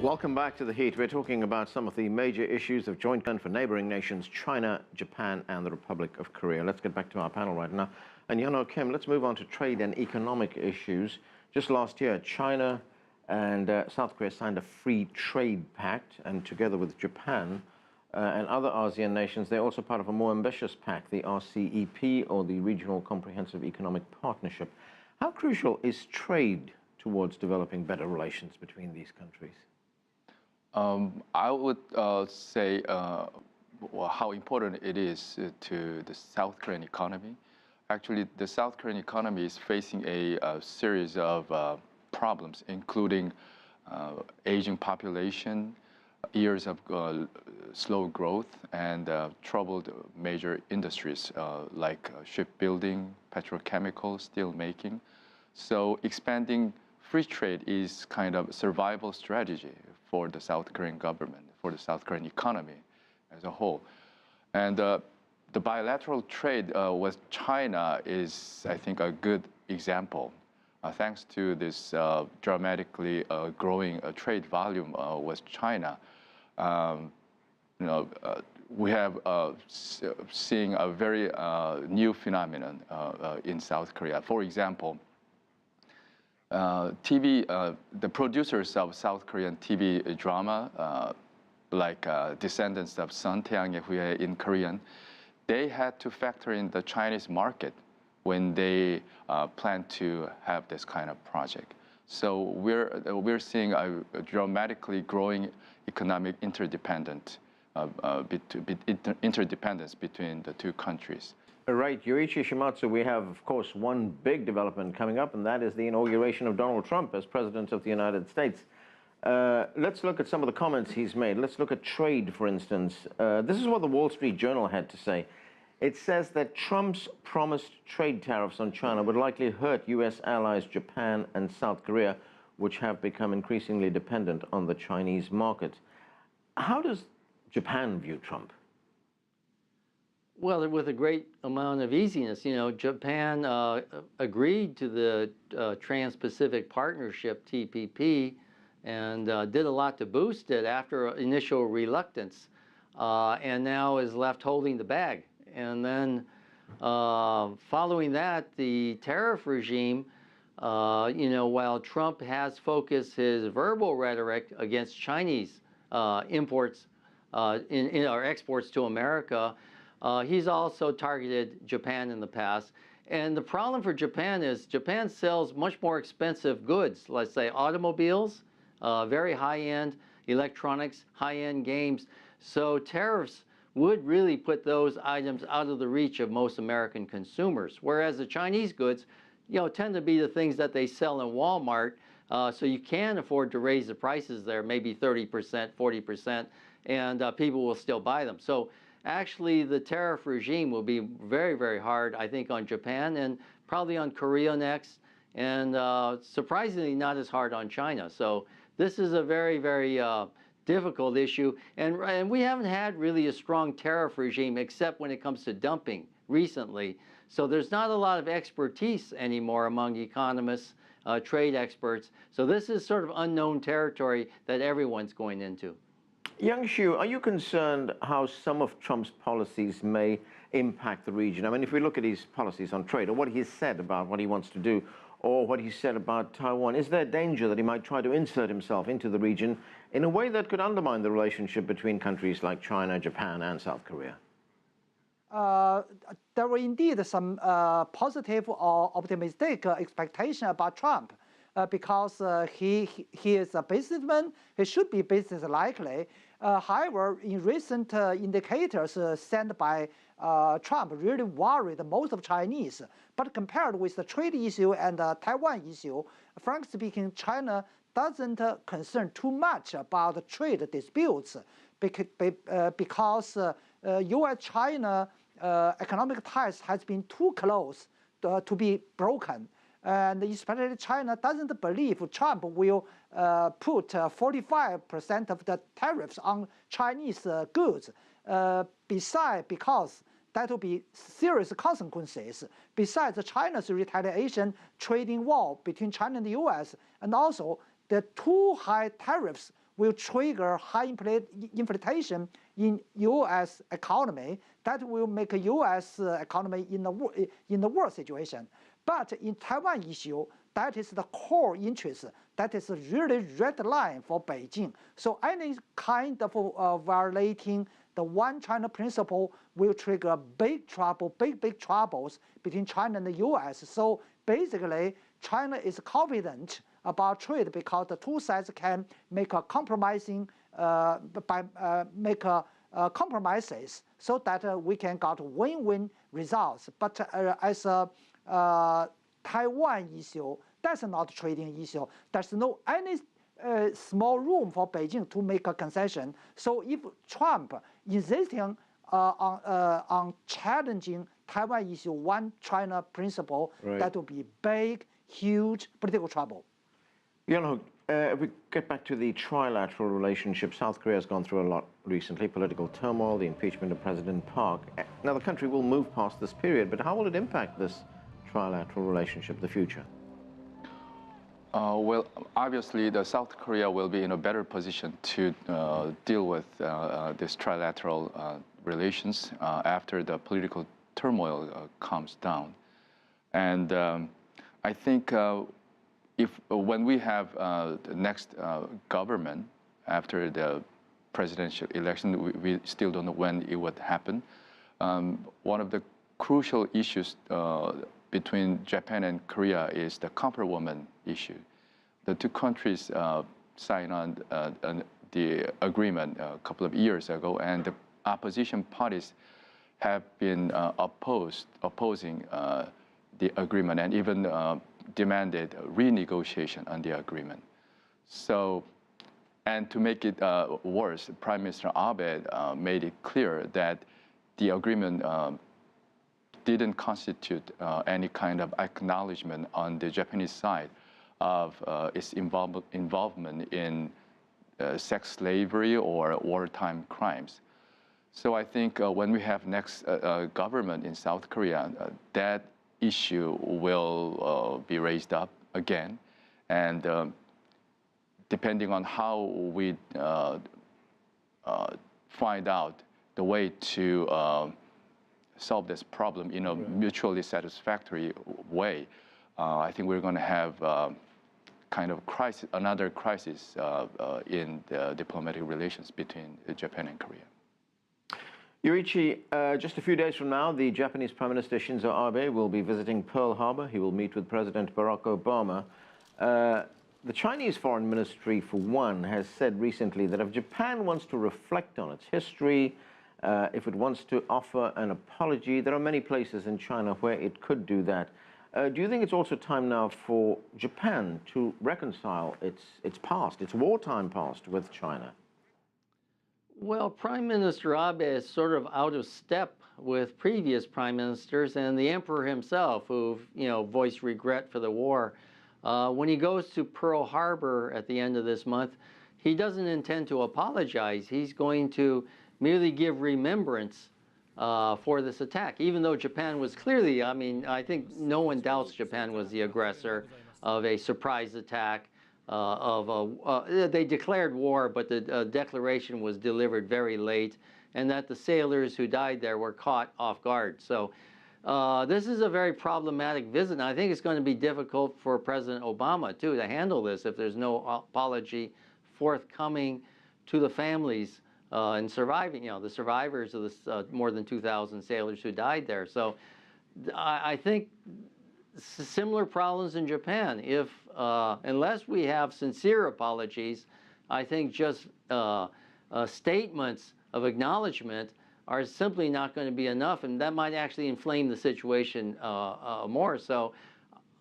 Welcome back to The Heat. We're talking about some of the major issues of joint concern for neighboring nations, China, Japan, and the Republic of Korea. Let's get back to our panel right now. And Yonho Kim, let's move on to trade and economic issues. Just last year, China and South Korea signed a free trade pact, and together with Japan and other ASEAN nations, they're also part of a more ambitious pact, the RCEP, or the Regional Comprehensive Economic Partnership. How crucial is trade towards developing better relations between these countries? I would say how important it is to the South Korean economy. Actually, the South Korean economy is facing a series of problems, including aging population, years of slow growth, and troubled major industries like shipbuilding, petrochemical, steel making. So expanding free trade is kind of a survival strategy for the South Korean government, for the South Korean economy as a whole. And the bilateral trade with China is, I think, a good example. Thanks to this dramatically growing trade volume with China, we have seeing a very new phenomenon in South Korea. For example, the producers of South Korean TV drama, like Descendants of Sun, Taeangye in Korean, they had to factor in the Chinese market when they plan to have this kind of project. So we're seeing a dramatically growing economic interdependence between the two countries. Right, Yoichi Shimatsu, we have, of course, one big development coming up, and that is the inauguration of Donald Trump as President of the United States. Let's look at some of the comments he's made. Let's look at trade, for instance. This is what the Wall Street Journal had to say. It says that Trump's promised trade tariffs on China would likely hurt U.S. allies Japan and South Korea, which have become increasingly dependent on the Chinese market. How does Japan view Trump? Well, with a great amount of easiness. You know, Japan agreed to the Trans-Pacific Partnership, TPP, and did a lot to boost it after initial reluctance, and now is left holding the bag. And then following that, the tariff regime, while Trump has focused his verbal rhetoric against Chinese imports in our exports to America, he's also targeted Japan in the past. And the problem for Japan is Japan sells much more expensive goods, let's say automobiles, very high-end electronics, high-end games. So tariffs would really put those items out of the reach of most American consumers. Whereas the Chinese goods, tend to be the things that they sell in Walmart, so you can afford to raise the prices there, maybe 30%, 40%, and people will still buy them. So actually, the tariff regime will be very, very hard, I think, on Japan and probably on Korea next, and surprisingly not as hard on China. So this is a very, very difficult issue, and we haven't had really a strong tariff regime except when it comes to dumping recently. So there's not a lot of expertise anymore among economists, trade experts. So this is sort of unknown territory that everyone's going into. Young Xiyu, are you concerned how some of Trump's policies may impact the region? I mean, if we look at his policies on trade, or what he's said about what he wants to do, or what he said about Taiwan, is there danger that he might try to insert himself into the region in a way that could undermine the relationship between countries like China, Japan, and South Korea? There were indeed some positive or optimistic expectation about Trump. Because he is a businessman, he should be business likely. However, in recent indicators sent by Trump really worried most of Chinese. But compared with the trade issue and the Taiwan issue, frankly speaking, China doesn't concern too much about trade disputes because U.S.-China economic ties has been too close to be broken. And especially China doesn't believe Trump will put 45% of the tariffs on Chinese goods. Because that will be serious consequences. Besides China's retaliation trading war between China and the U.S., and also the too high tariffs will trigger high inflation in U.S. economy. That will make a U.S. economy in the worst situation. But in Taiwan issue, that is the core interest. That is a really red line for Beijing. So any kind of violating the one China principle will trigger big trouble, big troubles between China and the U.S. So basically, China is confident about trade because the two sides can make a compromising compromises so that we can get win-win results. But as a Taiwan issue, that's not a trading issue. There's no any small room for Beijing to make a concession. So if Trump insisting on challenging Taiwan issue, one China principle, that will be big, huge political trouble. Yonho, if we get back to the trilateral relationship, South Korea has gone through a lot recently, political turmoil, the impeachment of President Park. Now, the country will move past this period, but how will it impact this trilateral relationship, the future? Well, obviously, the South Korea will be in a better position to deal with this trilateral relations after the political turmoil calms down. And I think when we have the next government after the presidential election, we still don't know when it would happen. One of the crucial issues between Japan and Korea is the compromise issue. The two countries signed on the agreement a couple of years ago, and the opposition parties have been opposing the agreement and even demanded renegotiation on the agreement. So, and to make it worse, Prime Minister Abe made it clear that the agreement didn't constitute any kind of acknowledgement on the Japanese side of its involvement in sex slavery or wartime crimes. So I think when we have next government in South Korea, that issue will be raised up again. And depending on how we find out the way to solve this problem in a mutually satisfactory way, I think we're going to have kind of crisis, another crisis in the diplomatic relations between Japan and Korea. Yoichi, just a few days from now, the Japanese Prime Minister Shinzo Abe will be visiting Pearl Harbor. He will meet with President Barack Obama. The Chinese Foreign Ministry, for one, has said recently that if Japan wants to reflect on its history, if it wants to offer an apology, there are many places in China where it could do that. Do you think it's also time now for Japan to reconcile its past, its wartime past with China? Well, Prime Minister Abe is sort of out of step with previous prime ministers and the emperor himself, who voiced regret for the war. When he goes to Pearl Harbor at the end of this month, he doesn't intend to apologize. He's going to merely give remembrance for this attack, even though Japan was clearly, I think no one doubts Japan was the aggressor of a surprise attack. They declared war, but the declaration was delivered very late, and that the sailors who died there were caught off guard. So this is a very problematic visit, and I think it's going to be difficult for President Obama, too, to handle this if there's no apology forthcoming to the families and surviving, the survivors of the more than 2,000 sailors who died there. So I think similar problems in Japan. If unless we have sincere apologies, I think just statements of acknowledgement are simply not going to be enough, and that might actually inflame the situation more. So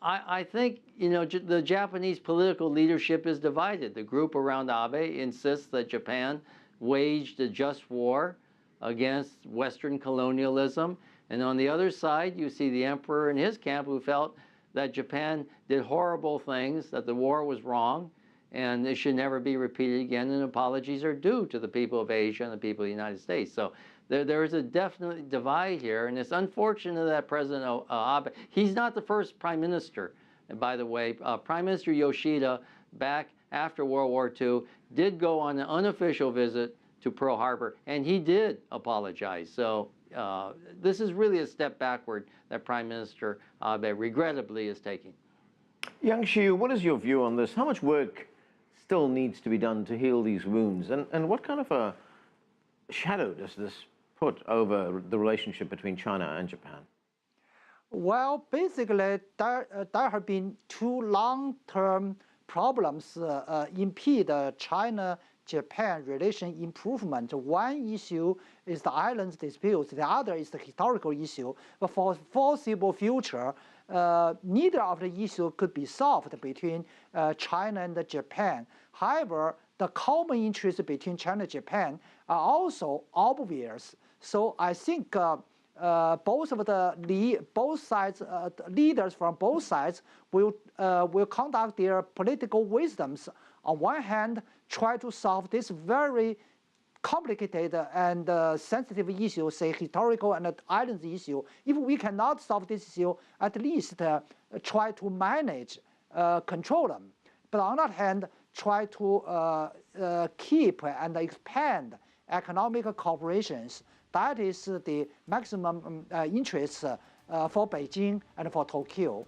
I think the Japanese political leadership is divided. The group around Abe insists that Japan waged a just war against Western colonialism. And on the other side, you see the emperor and his camp who felt that Japan did horrible things, that the war was wrong, and it should never be repeated again, and apologies are due to the people of Asia and the people of the United States. So there is a definite divide here, and it's unfortunate that President Abe, he's not the first prime minister. And by the way, Prime Minister Yoshida, back after World War II, did go on an unofficial visit to Pearl Harbor, and he did apologize. So this is really a step backward that Prime Minister Abe regrettably is taking. Young Xiyu, what is your view on this? How much work still needs to be done to heal these wounds? And what kind of a shadow does this put over the relationship between China and Japan? Well, basically, there have been two long-term problems impede China-Japan relation improvement. One issue is the islands dispute. The other is the historical issue. But for foreseeable future, neither of the issue could be solved between China and Japan. However, the common interests between China and Japan are also obvious. So I think both sides, leaders from both sides will conduct their political wisdoms. On one hand, try to solve this very complicated and sensitive issue, say historical and islands issue. If we cannot solve this issue, at least try to manage, control them. But on the other hand, try to keep and expand economic cooperations. That is the maximum interest for Beijing and for Tokyo.